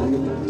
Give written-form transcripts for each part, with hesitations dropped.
Thank you.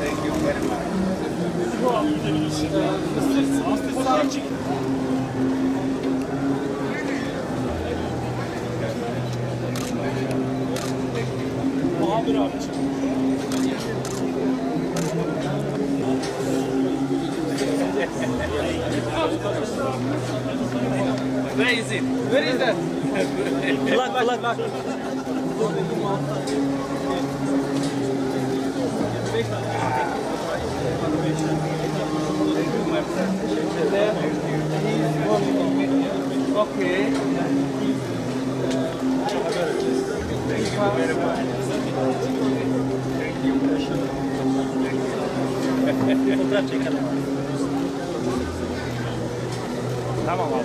Thank you very much. Muhabir abiciğim. Where is it? Where is that? Plug. Okay. Thank you very much. Thank you. Fotoğraf çekelim. Tamam abi.